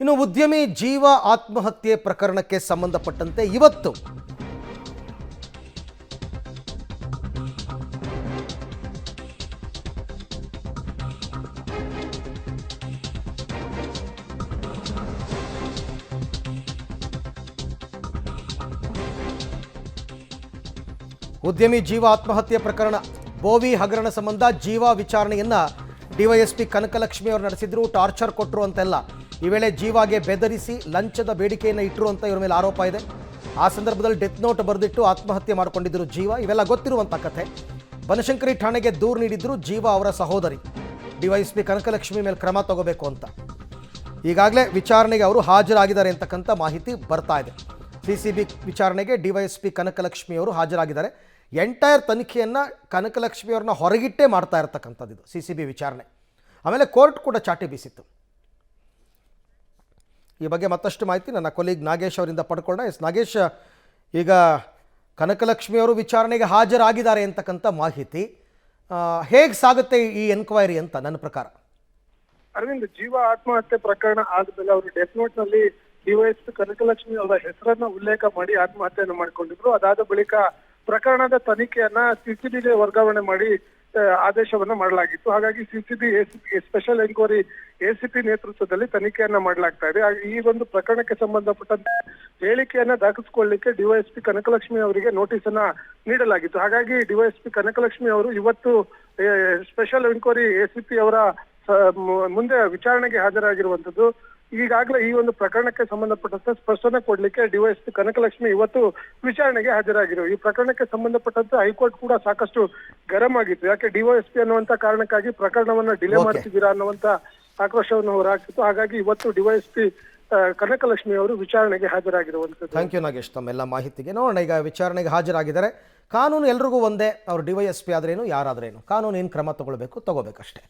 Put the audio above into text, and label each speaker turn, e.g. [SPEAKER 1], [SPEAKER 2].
[SPEAKER 1] ಇನ್ನು ಉದ್ಯಮಿ ಜೀವ ಆತ್ಮಹತ್ಯೆ ಪ್ರಕರಣಕ್ಕೆ ಸಂಬಂಧಪಟ್ಟಂತೆ ಇವತ್ತು ಉದ್ಯಮಿ ಜೀವ ಆತ್ಮಹತ್ಯೆ ಪ್ರಕರಣ ಬೋವಿ ಹಗರಣ ಸಂಬಂಧ ಜೀವ ವಿಚಾರಣೆಯನ್ನ ಡಿವೈಎಸ್ಪಿ ಕನಕಲಕ್ಷ್ಮಿ ಅವರು ನಡೆಸಿದ್ರು. ಟಾರ್ಚರ್ ಕೊಟ್ಟರು ಅಂತೆಲ್ಲ, ಈ ವೇಳೆ ಜೀವಾಗೆ ಬೆದರಿಸಿ ಲಂಚದ ಬೇಡಿಕೆಯನ್ನು ಇಟ್ಟರು ಅಂತ ಇವರ ಮೇಲೆ ಆರೋಪ ಇದೆ. ಆ ಸಂದರ್ಭದಲ್ಲಿ ಡೆತ್ ನೋಟ್ ಬರೆದಿಟ್ಟು ಆತ್ಮಹತ್ಯೆ ಮಾಡಿಕೊಂಡಿದ್ದರು ಜೀವ. ಇವೆಲ್ಲ ಗೊತ್ತಿರುವಂಥ ಕಥೆ. ಬನಶಂಕರಿ ಠಾಣೆಗೆ ದೂರು ನೀಡಿದ್ರು ಜೀವ ಅವರ ಸಹೋದರಿ. ಡಿವೈಎಸ್ಪಿ ಕನಕಲಕ್ಷ್ಮಿ ಮೇಲೆ ಕ್ರಮ ತಗೋಬೇಕು ಅಂತ ಈಗಾಗಲೇ ವಿಚಾರಣೆಗೆ ಅವರು ಹಾಜರಾಗಿದ್ದಾರೆ ಅಂತಕ್ಕಂಥ ಮಾಹಿತಿ ಬರ್ತಾ ಇದೆ. ಸಿಸಿಬಿ ವಿಚಾರಣೆಗೆ ಡಿವೈಎಸ್ಪಿ ಕನಕಲಕ್ಷ್ಮಿ ಅವರು ಹಾಜರಾಗಿದ್ದಾರೆ. ಎಂಟೈರ್ ತನಿಖೆಯನ್ನು ಕನಕಲಕ್ಷ್ಮಿ ಅವ್ರನ್ನ ಹೊರಗಿಟ್ಟೇ ಮಾಡ್ತಾ ಇರತಕ್ಕಂಥದ್ದು ಇದು ಸಿಸಿಬಿ ವಿಚಾರಣೆ. ಆಮೇಲೆ ಕೋರ್ಟ್ ಕೂಡ ಚಾಟಿ ಬೀಸಿತ್ತು. ಈ ಬಗ್ಗೆ ಮತ್ತಷ್ಟು ಮಾಹಿತಿ ನನ್ನ ಕೊಲೀಗ್ ನಾಗೇಶ್ ಅವರಿಂದ ಪಡ್ಕೊಳ್ಳೋಣ. ನಾಗೇಶ್, ಈಗ ಕನಕಲಕ್ಷ್ಮಿ ಅವರು ವಿಚಾರಣೆಗೆ ಹಾಜರಾಗಿದ್ದಾರೆ ಅಂತಕ್ಕಂಥ ಮಾಹಿತಿ ಹೇಗೆ ಸಾಗುತ್ತೆ ಈ ಎನ್ಕ್ವೈರಿ ಅಂತ ನನ್ನ ಪ್ರಕಾರ?
[SPEAKER 2] ಅರವಿಂದ್, ಜೀವ ಆತ್ಮಹತ್ಯೆ ಪ್ರಕರಣ ಆದ್ಮೇಲೆ ಅವರು ಡೆತ್ ನೋಟ್ ನಲ್ಲಿ ಡಿವೈಎಸ್ಪಿ ಕನಕಲಕ್ಷ್ಮಿ ಅವರ ಹೆಸರನ್ನ ಉಲ್ಲೇಖ ಮಾಡಿ ಆತ್ಮಹತ್ಯೆಯನ್ನು ಮಾಡಿಕೊಂಡಿದ್ರು. ಅದಾದ ಬಳಿಕ ಪ್ರಕರಣದ ತನಿಖೆಯನ್ನ ಸಿಸಿಬಿಗೆ ವರ್ಗಾವಣೆ ಮಾಡಿ ಆದೇಶವನ್ನ ಮಾಡಲಾಗಿತ್ತು. ಹಾಗಾಗಿ ಸಿಸಿಬಿ ಸ್ಪೆಷಲ್ ಎಂಕ್ವೈರಿ ಎಸಿಪಿ ನೇತೃತ್ವದಲ್ಲಿ ತನಿಖೆಯನ್ನ ಮಾಡಲಾಗ್ತಾ ಇದೆ. ಈ ಒಂದು ಪ್ರಕರಣಕ್ಕೆ ಸಂಬಂಧಪಟ್ಟಂತೆ ಹೇಳಿಕೆಯನ್ನ ದಾಖಲಿಸಿಕೊಳ್ಳಲಿಕ್ಕೆ ಡಿವೈಎಸ್ಪಿ ಕನಕಲಕ್ಷ್ಮಿ ಅವರಿಗೆ ನೋಟಿಸ್ ಅನ್ನ ನೀಡಲಾಗಿತ್ತು. ಹಾಗಾಗಿ ಡಿವೈಎಸ್ಪಿ ಕನಕಲಕ್ಷ್ಮಿ ಅವರು ಇವತ್ತು ಸ್ಪೆಷಲ್ ಎಂಕ್ವೈರಿ ಎಸಿಪಿ ಅವರ ಮುಂದೆ ವಿಚಾರಣೆಗೆ ಹಾಜರಾಗಿರುವಂತದ್ದು. ಈಗಾಗಲೇ ಈ ಒಂದು ಪ್ರಕರಣಕ್ಕೆ ಸಂಬಂಧಪಟ್ಟಂತೆ ಸ್ಪಷ್ಟನೆ ಕೊಡ್ಲಿಕ್ಕೆ ಡಿವೈಎಸ್ಪಿ ಕನಕಲಕ್ಷ್ಮಿ ಇವತ್ತು ವಿಚಾರಣೆಗೆ ಹಾಜರಾಗಿರು. ಈ ಪ್ರಕರಣಕ್ಕೆ ಸಂಬಂಧಪಟ್ಟಂತೆ ಹೈಕೋರ್ಟ್ ಕೂಡ ಸಾಕಷ್ಟು ಗರಂ ಆಗಿತ್ತು. ಯಾಕೆ ಡಿವೈಎಸ್ಪಿ ಅನ್ನುವಂತ ಕಾರಣಕ್ಕಾಗಿ ಪ್ರಕರಣವನ್ನ ಡಿಲೇ ಮಾಡ್ತಿದ್ದೀರಾ ಅನ್ನುವಂತ ಆಕ್ರೋಶವನ್ನು ಹೊರಹಾಕಿತ್ತು. ಹಾಗಾಗಿ ಇವತ್ತು ಡಿವೈಎಸ್ಪಿ ಕನಕಲಕ್ಷ್ಮಿ ಅವರು ವಿಚಾರಣೆಗೆ ಹಾಜರಾಗಿರುವಂತದ್ದು.
[SPEAKER 1] ಥ್ಯಾಂಕ್ ಯು ನಾಗೇಶ್ ತಮ್ಮೆಲ್ಲ ಮಾಹಿತಿಗೆ. ನೋಡೋಣ, ಈಗ ವಿಚಾರಣೆಗೆ ಹಾಜರಾಗಿದ್ದಾರೆ. ಕಾನೂನು ಎಲ್ರಿಗೂ ಒಂದೇ. ಅವರು ಡಿವೈಎಸ್ಪಿ ಆದ್ರೇನು ಯಾರಾದ್ರೇನು, ಕಾನೂನು ಏನು ಕ್ರಮ ತಗೊಳ್ಬೇಕು ತಗೋಬೇಕಷ್ಟೇ.